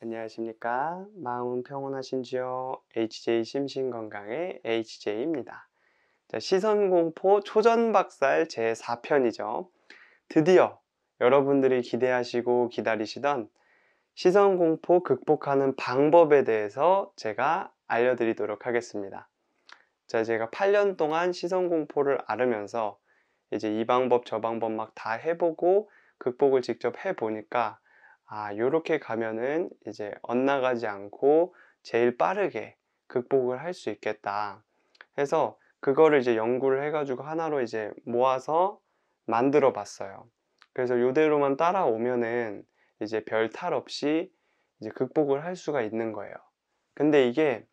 안녕하십니까. 마음은 평온하신지요? HJ 심신건강의 HJ입니다. 시선공포 초전박살 제4편이죠. 드디어 여러분들이 기대하시고 기다리시던 시선공포 극복하는 방법에 대해서 제가 알려드리도록 하겠습니다. 제가 8년 동안 시선공포를 앓으면서 이제 이 방법 저 방법 막 다 해보고 극복을 직접 해보니까 요렇게 가면은 이제 엇나가지 않고 제일 빠르게 극복을 할 수 있겠다 해서 그거를 이제 연구를 해가지고 하나로 이제 모아서 만들어 봤어요. 그래서 요대로만 따라오면은 이제 별 탈 없이 이제 극복을 할 수가 있는 거예요. 근데 이게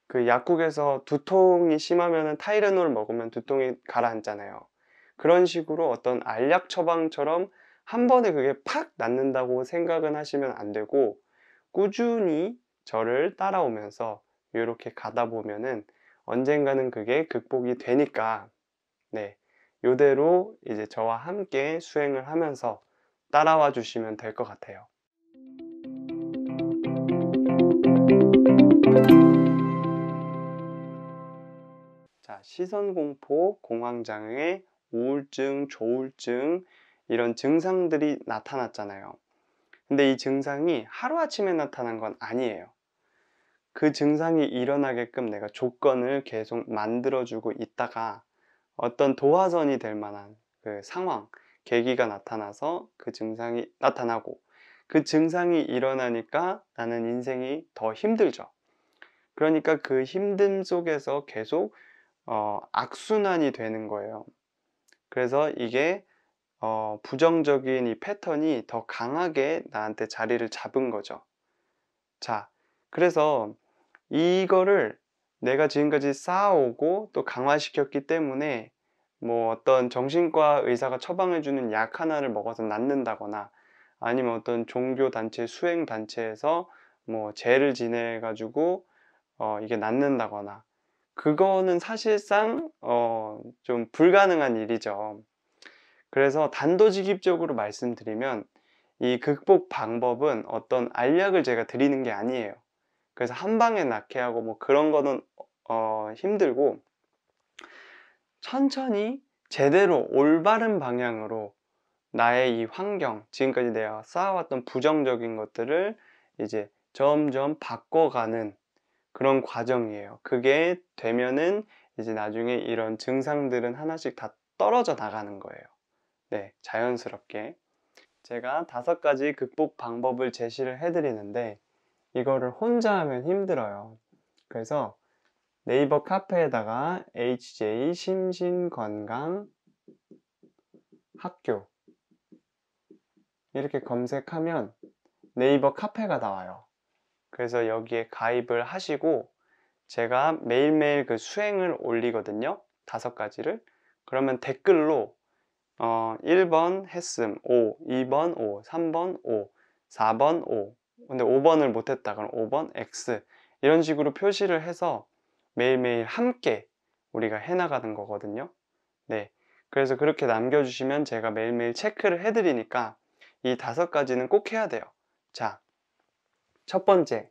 그 약국에서 두통이 심하면은 타이레놀 먹으면 두통이 가라앉잖아요. 그런 식으로 어떤 알약 처방처럼 한 번에 그게 팍 낫는다고 생각은 하시면 안 되고 꾸준히 저를 따라오면서 이렇게 가다 보면은 언젠가는 그게 극복이 되니까 네, 요대로 이제 저와 함께 수행을 하면서 따라와 주시면 될 것 같아요. 자, 시선공포, 공황장애, 우울증, 조울증 이런 증상들이 나타났잖아요. 근데 이 증상이 하루아침에 나타난 건 아니에요. 그 증상이 일어나게끔 내가 조건을 계속 만들어주고 있다가 어떤 도화선이 될 만한 그 상황, 계기가 나타나서 그 증상이 나타나고 그 증상이 일어나니까 나는 인생이 더 힘들죠. 그러니까 그 힘듦 속에서 계속 악순환이 되는 거예요. 그래서 이게 부정적인 이 패턴이 더 강하게 나한테 자리를 잡은 거죠. 자, 그래서 이거를 내가 지금까지 쌓아오고 또 강화시켰기 때문에 뭐 어떤 정신과 의사가 처방해주는 약 하나를 먹어서 낫는다거나 아니면 어떤 종교단체, 수행단체에서 뭐 제를 지내가지고 이게 낫는다거나 그거는 사실상 좀 불가능한 일이죠. 그래서 단도직입적으로 말씀드리면 이 극복 방법은 어떤 알약을 제가 드리는 게 아니에요. 그래서 한 방에 낫게 하고 뭐 그런 거는 힘들고 천천히 제대로 올바른 방향으로 나의 이 환경, 지금까지 내가 쌓아왔던 부정적인 것들을 이제 점점 바꿔가는 그런 과정이에요. 그게 되면은 이제 나중에 이런 증상들은 하나씩 다 떨어져 나가는 거예요. 네, 자연스럽게. 제가 5가지 극복 방법을 제시를 해드리는데 이거를 혼자 하면 힘들어요. 그래서 네이버 카페에다가 HJ 심신건강 학교 이렇게 검색하면 네이버 카페가 나와요. 그래서 여기에 가입을 하시고 제가 매일매일 그 수행을 올리거든요. 5가지를. 그러면 댓글로 1번 했음 O, 2번 O, 3번 O, 4번 O. 근데 5번을 못했다. 그럼 5번 X. 이런 식으로 표시를 해서 매일매일 함께 우리가 해나가는 거거든요. 네. 그래서 그렇게 남겨주시면 제가 매일매일 체크를 해드리니까 이 5가지는 꼭 해야 돼요. 자, 첫 번째.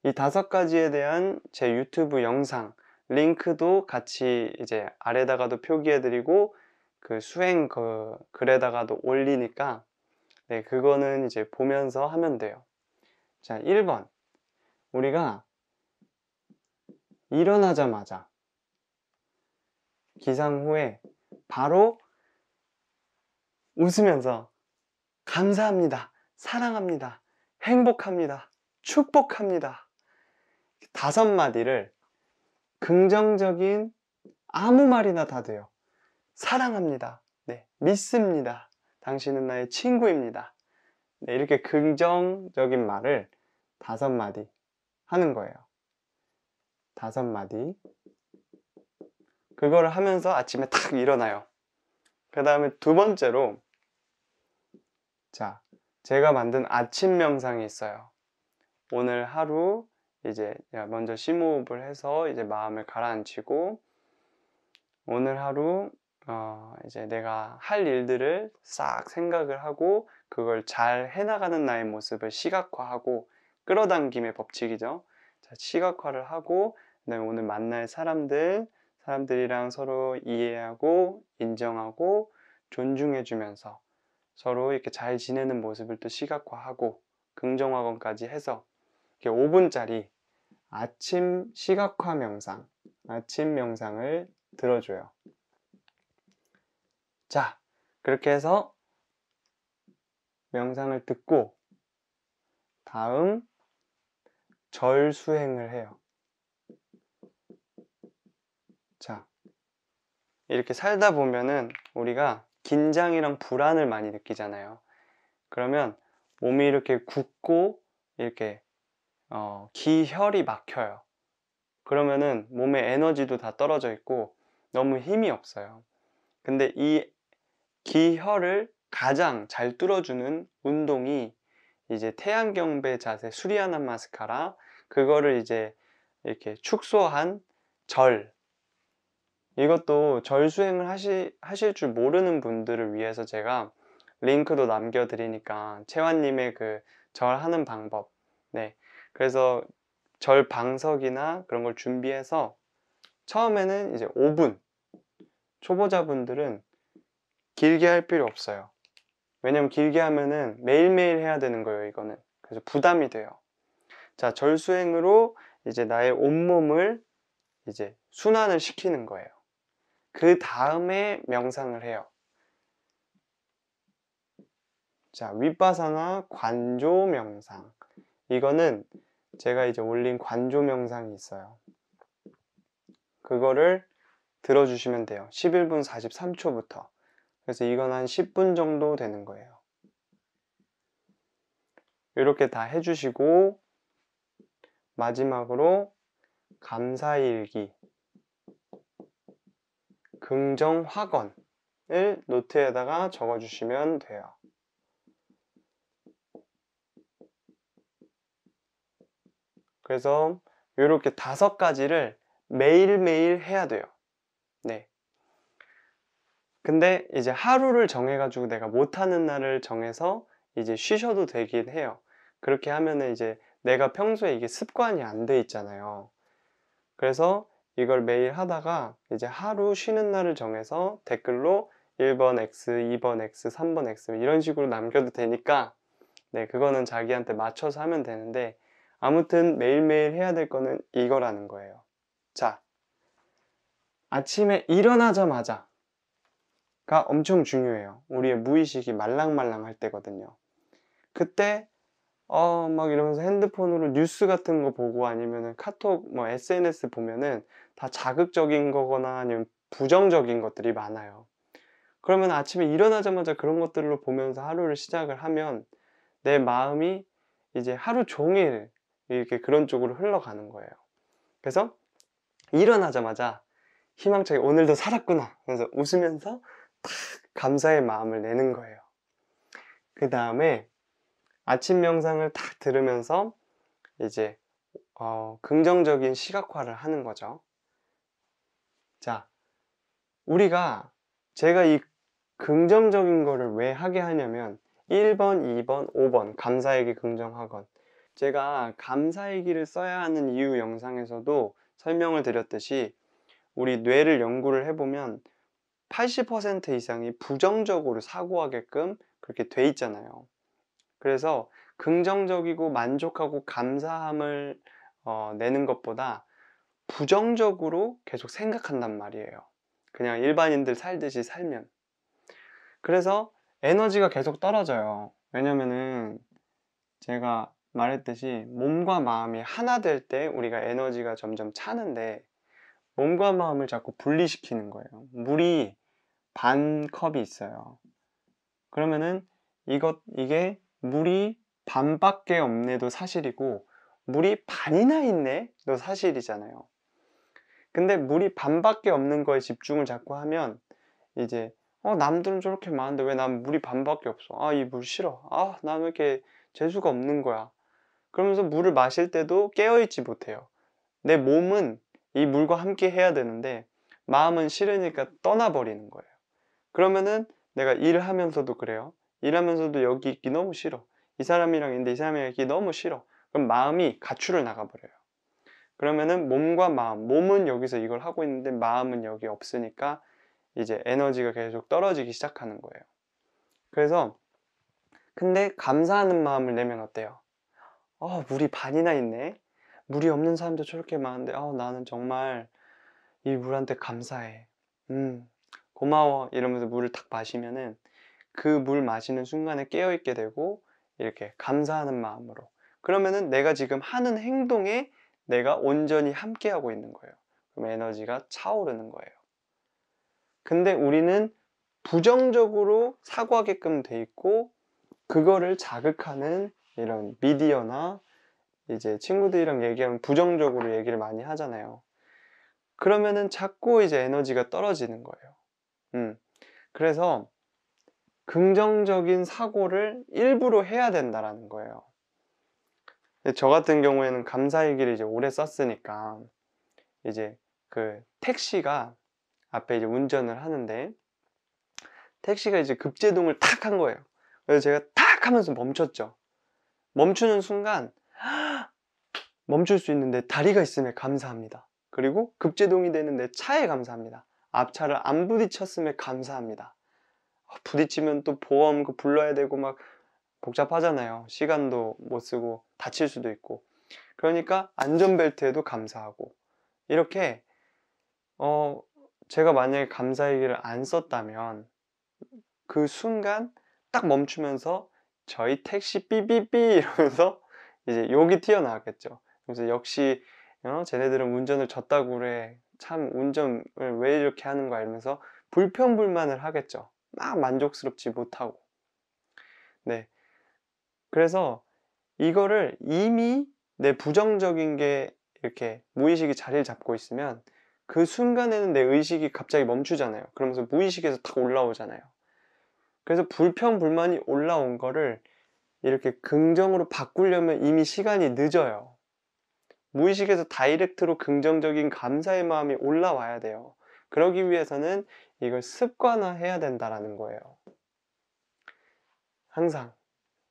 이 5가지에 대한 제 유튜브 영상 링크도 같이 이제 아래다가도 표기해드리고 그 수행 그 글에다가도 올리니까 네, 그거는 이제 보면서 하면 돼요. 자, 1번. 우리가 일어나자마자 기상 후에 바로 웃으면서 감사합니다. 사랑합니다. 행복합니다. 축복합니다. 5마디를 긍정적인 아무 말이나 다 돼요. 사랑합니다. 네, 믿습니다. 당신은 나의 친구입니다. 네, 이렇게 긍정적인 말을 5마디 하는 거예요. 5마디. 그거를 하면서 아침에 탁 일어나요. 그 다음에 2번째로 자, 제가 만든 아침 명상이 있어요. 오늘 하루 이제 먼저 심호흡을 해서 이제 마음을 가라앉히고 오늘 하루 이제 내가 할 일들을 싹 생각을 하고 그걸 잘 해나가는 나의 모습을 시각화하고 끌어당김의 법칙이죠. 자, 시각화를 하고 그다음에 오늘 만날 사람들이랑 서로 이해하고 인정하고 존중해주면서 서로 이렇게 잘 지내는 모습을 또 시각화하고 긍정화건까지 해서 이렇게 5분짜리 아침 시각화 명상, 아침 명상을 들어줘요. 자, 그렇게 해서 명상을 듣고 다음 절 수행을 해요. 자, 이렇게 살다 보면은 우리가 긴장이랑 불안을 많이 느끼잖아요. 그러면 몸이 이렇게 굳고 이렇게 기혈이 막혀요. 그러면은 몸의 에너지도 다 떨어져 있고 너무 힘이 없어요. 근데 이 기혈을 가장 잘 뚫어주는 운동이 이제 태양경배 자세 수리아나마스카라, 그거를 이제 이렇게 축소한 절, 이것도 절 수행을 하실 줄 모르는 분들을 위해서 제가 링크도 남겨드리니까 채환님의 그 절하는 방법, 네, 그래서 절 방석이나 그런 걸 준비해서 처음에는 이제 5분, 초보자분들은 길게 할 필요 없어요. 왜냐면 길게 하면은 매일매일 해야 되는 거예요, 이거는. 그래서 부담이 돼요. 자, 절 수행으로 이제 나의 온몸을 이제 순환을 시키는 거예요. 그 다음에 명상을 해요. 자, 윗바사나 관조 명상. 이거는 제가 이제 올린 관조 명상이 있어요. 그거를 들어주시면 돼요. 11분 43초부터. 그래서 이건 한 10분 정도 되는 거예요. 이렇게 다 해주시고 마지막으로 감사일기, 긍정확언을 노트에다가 적어주시면 돼요. 그래서 이렇게 5가지를 매일매일 해야 돼요. 네. 근데 이제 하루를 정해가지고 내가 못하는 날을 정해서 이제 쉬셔도 되긴 해요. 그렇게 하면은 이제 내가 평소에 이게 습관이 안 돼 있잖아요. 그래서 이걸 매일 하다가 이제 하루 쉬는 날을 정해서 댓글로 1번 X, 2번 X, 3번 X 이런 식으로 남겨도 되니까 네, 그거는 자기한테 맞춰서 하면 되는데 아무튼 매일매일 해야 될 거는 이거라는 거예요. 자, 아침에 일어나자마자 가 엄청 중요해요. 우리의 무의식이 말랑말랑할 때거든요. 그때 막 이러면서 핸드폰으로 뉴스 같은 거 보고 아니면은 카톡 뭐 SNS 보면은 다 자극적인 거거나 아니면 부정적인 것들이 많아요. 그러면 아침에 일어나자마자 그런 것들로 보면서 하루를 시작을 하면 내 마음이 이제 하루 종일 이렇게 그런 쪽으로 흘러가는 거예요. 그래서 일어나자마자 희망차게 오늘도 살았구나 그래서 웃으면서 탁 감사의 마음을 내는 거예요. 그 다음에 아침 명상을 탁 들으면서 이제 긍정적인 시각화를 하는 거죠. 자, 제가 이 긍정적인 거를 왜 하게 하냐면 1번, 2번, 5번 감사일기 긍정학원, 제가 감사일기를 써야 하는 이유 영상에서도 설명을 드렸듯이 우리 뇌를 연구를 해보면 80% 이상이 부정적으로 사고하게끔 그렇게 돼 있잖아요. 그래서 긍정적이고 만족하고 감사함을 내는 것보다 부정적으로 계속 생각한단 말이에요. 그냥 일반인들 살듯이 살면. 그래서 에너지가 계속 떨어져요. 왜냐면은 제가 말했듯이 몸과 마음이 하나 될 때 우리가 에너지가 점점 차는데 몸과 마음을 자꾸 분리시키는 거예요. 물이 반 컵이 있어요. 그러면은 이게 물이 반밖에 없네도 사실이고 물이 반이나 있네도 사실이잖아요. 근데 물이 반밖에 없는 거에 집중을 자꾸 하면 이제 남들은 저렇게 많은데 왜 난 물이 반밖에 없어, 이 물 싫어, 난 왜 이렇게 재수가 없는 거야, 그러면서 물을 마실 때도 깨어있지 못해요. 내 몸은 이 물과 함께 해야 되는데 마음은 싫으니까 떠나버리는 거예요. 그러면은 내가 일하면서도 그래요. 일하면서도 여기 있기 너무 싫어, 이 사람이랑 있는데 이 사람이랑 있기 너무 싫어. 그럼 마음이 가출을 나가버려요. 그러면은 몸과 마음, 몸은 여기서 이걸 하고 있는데 마음은 여기 없으니까 이제 에너지가 계속 떨어지기 시작하는 거예요. 그래서 근데 감사하는 마음을 내면 어때요? 물이 반이나 있네. 물이 없는 사람도 저렇게 많은데 나는 정말 이 물한테 감사해. 고마워. 이러면서 물을 탁 마시면은 그 물 마시는 순간에 깨어있게 되고 이렇게 감사하는 마음으로. 그러면은 내가 지금 하는 행동에 내가 온전히 함께하고 있는 거예요. 그럼 에너지가 차오르는 거예요. 근데 우리는 부정적으로 사고하게끔 돼 있고 그거를 자극하는 이런 미디어나 이제 친구들이랑 얘기하면 부정적으로 얘기를 많이 하잖아요. 그러면은 자꾸 이제 에너지가 떨어지는 거예요. 그래서 긍정적인 사고를 일부러 해야 된다라는 거예요. 저 같은 경우에는 감사일기를 이제 오래 썼으니까 이제 그 택시가 앞에 이제 운전을 하는데 택시가 이제 급제동을 탁 한 거예요. 그래서 제가 탁 하면서 멈췄죠. 멈추는 순간 멈출 수 있는데 다리가 있음에 감사합니다. 그리고 급제동이 되는데 차에 감사합니다. 앞차를 안 부딪혔음에 감사합니다. 부딪히면 또 보험 불러야 되고 막 복잡하잖아요. 시간도 못 쓰고 다칠 수도 있고. 그러니까 안전벨트에도 감사하고. 이렇게 제가 만약에 감사일기를 안 썼다면 그 순간 딱 멈추면서 저희 택시 삐삐삐 이러면서 이제 욕이 튀어나왔겠죠. 그래서 역시 쟤네들은 운전을 졌다고 그래. 참 운전을 왜 이렇게 하는 거야 이러면서 불평불만을 하겠죠. 막 만족스럽지 못하고. 네. 그래서 이거를 이미 내 부정적인 게 이렇게 무의식이 자리를 잡고 있으면 그 순간에는 내 의식이 갑자기 멈추잖아요. 그러면서 무의식에서 탁 올라오잖아요. 그래서 불평불만이 올라온 거를 이렇게 긍정으로 바꾸려면 이미 시간이 늦어요. 무의식에서 다이렉트로 긍정적인 감사의 마음이 올라와야 돼요. 그러기 위해서는 이걸 습관화해야 된다라는 거예요. 항상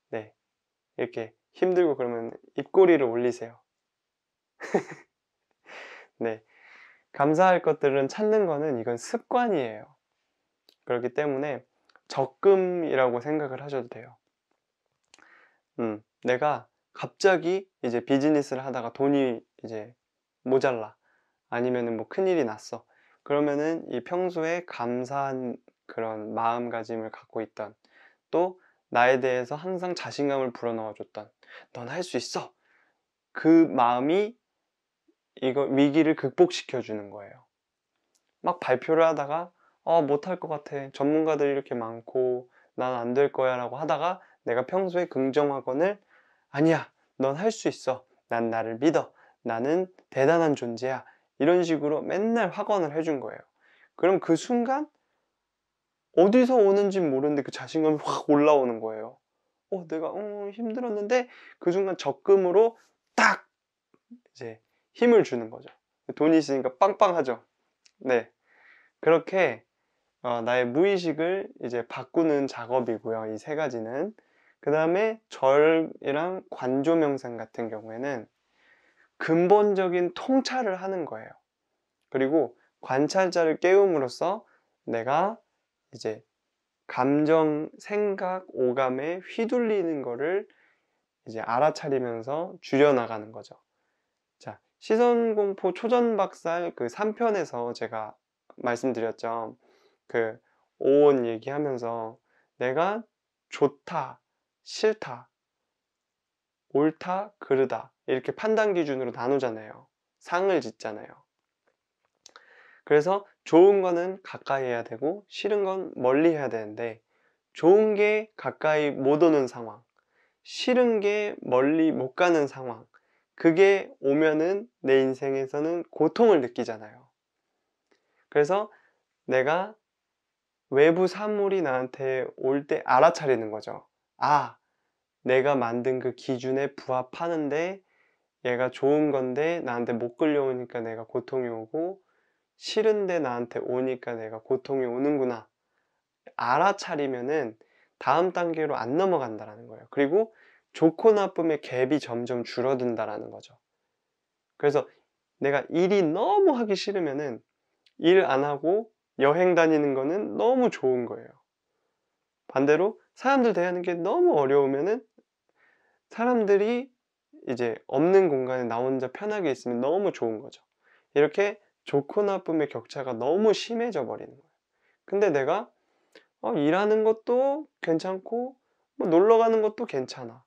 네 이렇게 힘들고 그러면 입꼬리를 올리세요. 네, 감사할 것들은 찾는 거는 이건 습관이에요. 그렇기 때문에 적금이라고 생각을 하셔도 돼요. 내가 갑자기 이제 비즈니스를 하다가 돈이 이제 모자라 아니면은 뭐 큰일이 났어. 그러면은 이 평소에 감사한 그런 마음가짐을 갖고 있던 또 나에 대해서 항상 자신감을 불어넣어 줬던 넌 할 수 있어. 그 마음이 이거 위기를 극복시켜 주는 거예요. 막 발표를 하다가 못할 것 같아. 전문가들이 이렇게 많고 난 안 될 거야 라고 하다가 내가 평소에 긍정학원을 아니야, 넌 할 수 있어. 난 나를 믿어. 나는 대단한 존재야. 이런 식으로 맨날 확언을 해준 거예요. 그럼 그 순간 어디서 오는지 모르는데 그 자신감이 확 올라오는 거예요. 내가 힘들었는데 그 순간 적금으로 딱 이제 힘을 주는 거죠. 돈이 있으니까 빵빵하죠. 네, 그렇게 나의 무의식을 이제 바꾸는 작업이고요. 이 세 가지는. 그 다음에 절이랑 관조 명상 같은 경우에는 근본적인 통찰을 하는 거예요. 그리고 관찰자를 깨움으로써 내가 이제 감정, 생각, 오감에 휘둘리는 거를 이제 알아차리면서 줄여나가는 거죠. 자, 시선공포 초전박살 그 3편에서 제가 말씀드렸죠. 그 오온 얘기하면서 내가 좋다, 싫다, 옳다, 그르다 이렇게 판단 기준으로 나누잖아요. 상을 짓잖아요. 그래서 좋은 거는 가까이 해야 되고 싫은 건 멀리 해야 되는데 좋은 게 가까이 못 오는 상황, 싫은 게 멀리 못 가는 상황, 그게 오면은 내 인생에서는 고통을 느끼잖아요. 그래서 내가 외부 사물이 나한테 올 때 알아차리는 거죠. 내가 만든 그 기준에 부합하는데 얘가 좋은 건데 나한테 못 끌려오니까 내가 고통이 오고 싫은데 나한테 오니까 내가 고통이 오는구나. 알아차리면은 다음 단계로 안 넘어간다는 거예요. 그리고 좋고 나쁨의 갭이 점점 줄어든다라는 거죠. 그래서 내가 일이 너무 하기 싫으면은 일 안 하고 여행 다니는 거는 너무 좋은 거예요. 반대로 사람들 대하는 게 너무 어려우면은 사람들이 이제 없는 공간에 나 혼자 편하게 있으면 너무 좋은 거죠. 이렇게 좋고 나쁨의 격차가 너무 심해져 버리는 거예요. 근데 내가 일하는 것도 괜찮고 뭐 놀러 가는 것도 괜찮아.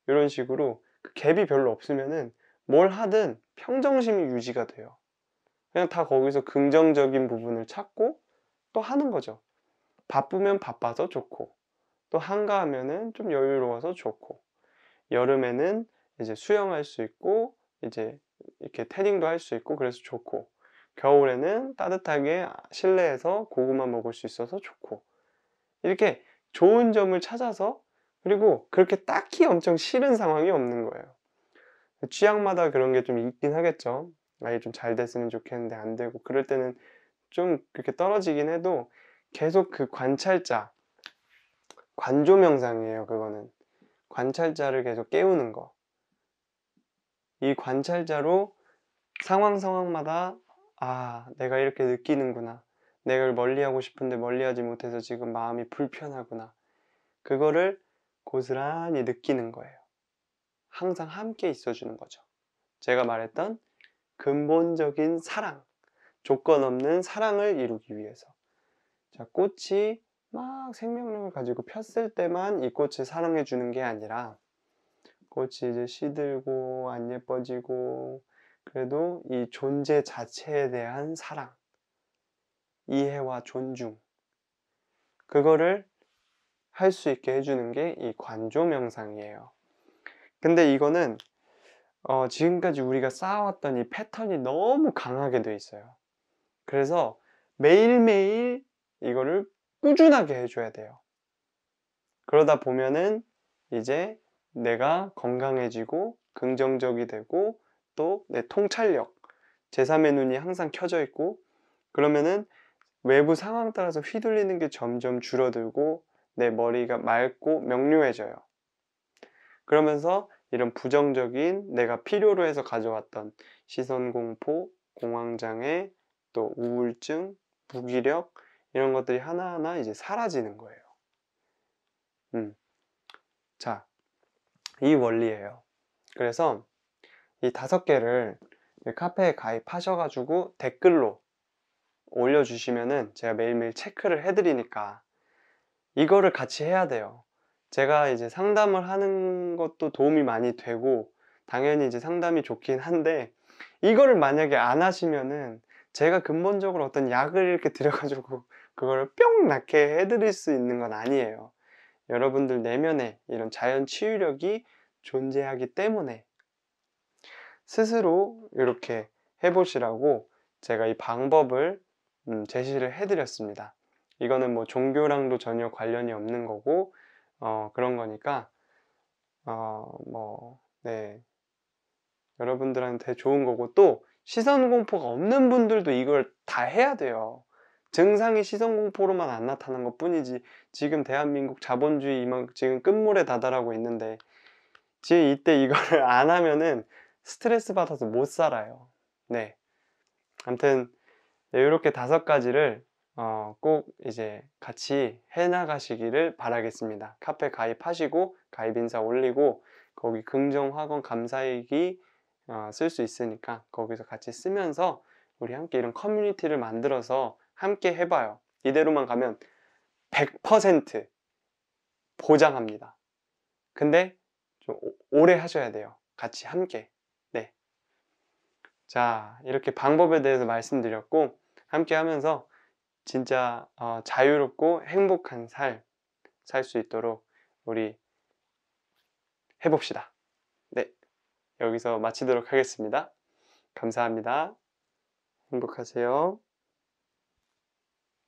이런 식으로 그 갭이 별로 없으면은 뭘 하든 평정심이 유지가 돼요. 그냥 다 거기서 긍정적인 부분을 찾고 또 하는 거죠. 바쁘면 바빠서 좋고, 또 한가하면은 좀 여유로워서 좋고, 여름에는 이제 수영할 수 있고, 이제 이렇게 태닝도 할 수 있고, 그래서 좋고, 겨울에는 따뜻하게 실내에서 고구마 먹을 수 있어서 좋고, 이렇게 좋은 점을 찾아서, 그리고 그렇게 딱히 엄청 싫은 상황이 없는 거예요. 취향마다 그런 게 좀 있긴 하겠죠. 아예 좀 잘 됐으면 좋겠는데 안 되고, 그럴 때는 좀 그렇게 떨어지긴 해도 계속 그 관찰자, 관조 명상이에요, 그거는. 관찰자를 계속 깨우는 거. 이 관찰자로 상황마다 내가 이렇게 느끼는구나. 내가 이걸 멀리하고 싶은데 멀리하지 못해서 지금 마음이 불편하구나. 그거를 고스란히 느끼는 거예요. 항상 함께 있어주는 거죠. 제가 말했던 근본적인 사랑, 조건 없는 사랑을 이루기 위해서. 자, 꽃이 막 생명력을 가지고 폈을 때만 이 꽃을 사랑해 주는 게 아니라 꽃이 이제 시들고 안 예뻐지고 그래도 이 존재 자체에 대한 사랑, 이해와 존중, 그거를 할 수 있게 해주는 게 이 관조 명상이에요. 근데 이거는 지금까지 우리가 쌓아왔던 이 패턴이 너무 강하게 돼 있어요. 그래서 매일매일 이거를 꾸준하게 해줘야 돼요. 그러다 보면은 이제 내가 건강해지고 긍정적이 되고 또 내 통찰력, 제3의 눈이 항상 켜져 있고 그러면은 외부 상황 따라서 휘둘리는 게 점점 줄어들고 내 머리가 맑고 명료해져요. 그러면서 이런 부정적인 내가 필요로 해서 가져왔던 시선공포, 공황장애, 또 우울증, 무기력 이런 것들이 하나하나 이제 사라지는 거예요. 자, 이 원리예요. 그래서 이 5개를 카페에 가입하셔가지고 댓글로 올려주시면은 제가 매일매일 체크를 해드리니까 이거를 같이 해야 돼요. 제가 이제 상담을 하는 것도 도움이 많이 되고 당연히 이제 상담이 좋긴 한데 이거를 만약에 안 하시면은 제가 근본적으로 어떤 약을 이렇게 드려가지고 그거를 뿅 낫게 해드릴 수 있는 건 아니에요. 여러분들 내면에 이런 자연 치유력이 존재하기 때문에 스스로 이렇게 해보시라고 제가 이 방법을 제시를 해드렸습니다. 이거는 뭐 종교랑도 전혀 관련이 없는 거고 그런 거니까 네, 여러분들한테 좋은 거고 또 시선 공포가 없는 분들도 이걸 다 해야 돼요. 증상이 시선 공포로만 안 나타난 것 뿐이지 지금 대한민국 자본주의 지금 끝물에 다다라고 있는데 지금 이때 이거를 안 하면은 스트레스 받아서 못 살아요. 네. 아무튼 이렇게 5가지를 꼭 이제 같이 해나가시기를 바라겠습니다. 카페 가입하시고 가입 인사 올리고 거기 긍정 학원 감사일기 쓸 수 있으니까 거기서 같이 쓰면서 우리 함께 이런 커뮤니티를 만들어서 함께 해봐요. 이대로만 가면 100% 보장합니다. 근데 좀 오래 하셔야 돼요. 같이 함께. 네. 자, 이렇게 방법에 대해서 말씀드렸고 함께 하면서 진짜 자유롭고 행복한 삶 살 수 있도록 우리 해봅시다. 네, 여기서 마치도록 하겠습니다. 감사합니다. 행복하세요.